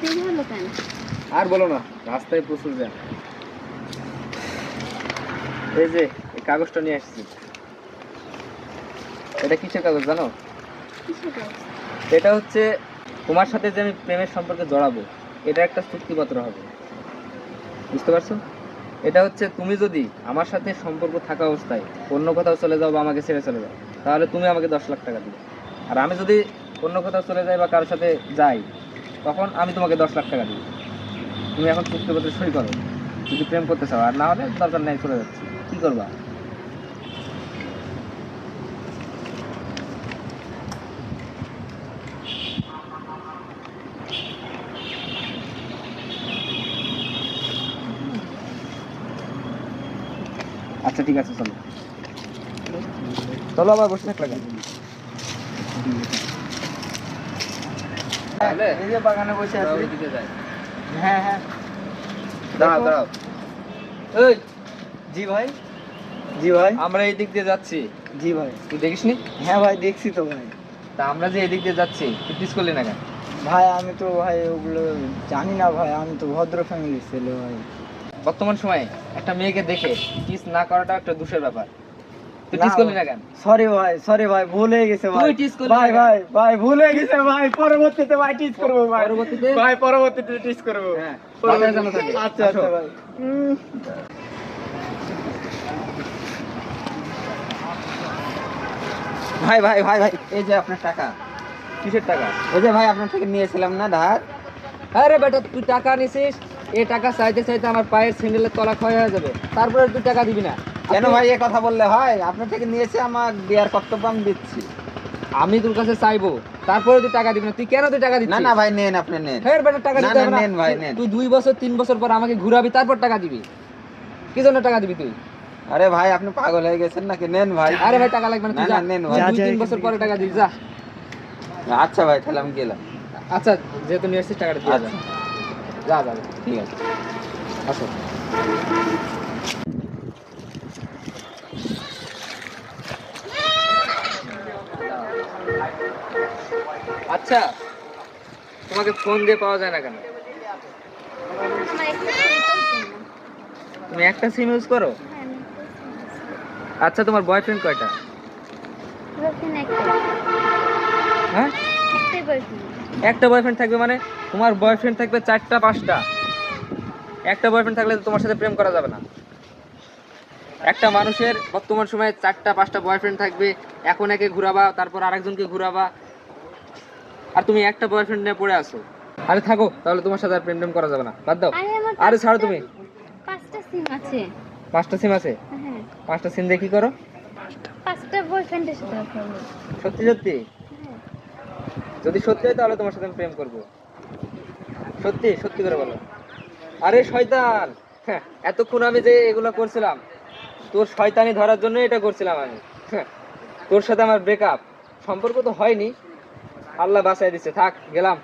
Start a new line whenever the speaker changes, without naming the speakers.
দেরি হলো কেন?
আর বলো না, রাস্তায় প্রচুর জ্যাম। এই যে এই কাগজটা নিয়ে আসছি। এটা কিসের কাগজ জানো?
কিসের কাজ?
এটা হচ্ছে তোমার সাথে যে আমি প্রেমের সম্পর্কে জড়াবো, এটা একটা চুক্তিপত্র হবে। বুঝতে পারছো? এটা হচ্ছে তুমি যদি আমার সাথে সম্পর্ক থাকা অবস্থায় অন্য কোথাও চলে যাও বা আমাকে ছেড়ে চলে যাও, তাহলে তুমি আমাকে 10 লাখ টাকা দিবে। আর আমি যদি অন্য কোথাও চলে যাই বা কারোর সাথে যাই, তখন আমি তোমাকে 10 লাখ টাকা দিব। তুমি এখন চুক্তিপত্রে সই করো যদি প্রেম করতে চাও, আর না হলে দরকার নেই, চলে যাচ্ছি। কি করবা? আচ্ছা ঠিক আছে, চলো চলো, আবার বসে থাকলে কেন? এই যে বাগানে বসে আছি। ওইদিকে যাই। হ্যাঁ হ্যাঁ, দাঁড়াও দাঁড়াও। এই,
জি ভাই। জি ভাই।
আমরা এই দিক দিয়ে যাচ্ছি,
জি ভাই।
তুই দেখিসনি?
হ্যাঁ ভাই, দেখছি তো ভাই।
তা আমরা যে এদিক দিয়ে যাচ্ছি, তুই পিস করলি না কেন?
ভাই আমি তো ভাই ওগুলো জানি না ভাই, আমি তো ভদ্র ফ্যামিলির ছেলে ভাই।
বর্তমান সময়ে একটা মেয়েকে দেখে কিস না করাটা একটা দোষের ব্যাপার। তুই
না
টিস করলি না কেন?
সরি ভাই, সরি ভাই, ভুল হয়ে গেছে ভাই।
তুই টিস করলি
ভাই
না কেন?
ভাই ভাই, ভুল হয়ে গেছে ভাই, পরবর্তীতে ভাই টিস করব ভাই।
পরবর্তীতে?
ভাই পরবর্তীতে টিস করব।
হ্যাঁ, মাথায় যেন থাকে।
আচ্ছা
আসো।
আচ্ছা ভাই। ভাই ভাই ভাই ভাই, এই যে আপনার টাকা।
কিসের টাকা?
এই যে ভাই আপনার থেকে নিয়েছিলাম না ধার।
আরে বেটা, তুই টাকা নিছিস, এই টাকা চাইতে চাইতে আমার পায়ের স্যান্ডেলের তলা ক্ষয় হয়ে যাবে, তারপরে তুই টাকা দিবি না?
কেন ভাই এ কথা বললে হয়? আপনার থেকে নিয়েছে, আমার দেওয়ার কর্তব্য আমি দিচ্ছি।
আমি তোর কাছে চাইবো, তারপরে তুই টাকা দিবি না? তুই কেন তুই টাকা
না
দিচ্ছিস?
না ভাই, নেন আপনি নেন।
ফের বেটা টাকা
না,
দিতে
না,
হবে না।
নেন ভাই, নেন।
তুই 2 বছর 3 বছর পর আমাকে ঘুরাবি, তারপর টাকা দিবি। কি জন্য টাকা দিবি তুই?
আরে ভাই আপনি পাগল হয়ে গেছেন নাকি? নেন ভাই।
আরে ভাই, টাকা লাগবে না, তুই
না,
যা।
না, নেন
তুই
ভাই।
2-3 বছর পরে টাকা দিবি, যা।
আচ্ছা ভাই, তাহলে আমি গেলাম।
আচ্ছা, যেহেতু নিয়ে আসছিস টাকাটা দিয়ে যা।
আচ্ছা
যা যা যা।
ঠিক আছে।
আসো। আচ্ছা, তোমাকে ফোন দিয়ে পাওয়া যায় না কেন?
আমার একটা সিম চলছে না।
তুমি একটা সিম ইউজ করো?
হ্যাঁ, আমি একটা SIM use করি।
আচ্ছা, তোমার বয়ফ্রেন্ড কয়টা?
Boyfriend একটাই।
হ্যাঁ,
একটাই boyfriend।
একটা বয়ফ্রেন্ড থাকবে মানে? তোমার বয়ফ্রেন্ড থাকবে 4টা 5টা। একটা বয়ফ্রেন্ড থাকলে তো তোমার সাথে প্রেম করা যাবে না। একটা মানুষের বর্তমান সময়ে 4টা 5টা বয়ফ্রেন্ড থাকবে, এখন একে ঘুরাবা, তারপর আরেকজনকে ঘুরাবা, আর তুমি একটা বয়ফ্রেন্ড নিয়ে পড়ে আছো। আরে থাকো, তাহলে তোমার সাথে আর প্রেম টেম করা যাবে না, বাদ দাও।
আরে আমার
আরে ছাড়ো তুমি।
5টা সিম আছে।
5টা সিম আছে?
হ্যাঁ,
5টা সিম দিয়ে কি করো?
5টা বয়ফ্রেন্ডের সাথে কথা বলি।
সত্যি সত্যি?
হ্যাঁ।
যদি সত্যি হয় তাহলে তোমার সাথে আমি প্রেম করবো। সত্যি সত্যি করে বলো। আরে শয়তান, হ্যাঁ, এতক্ষণ আমি যে এগুলো করছিলাম, তোর শয়তানি ধরার জন্য এটা করছিলাম আমি। হ্যাঁ, তোর সাথে আমার ব্রেকআপ, সম্পর্ক তো হয়নি, আল্লাহ বাঁচাই দিচ্ছে। থাক, গেলাম।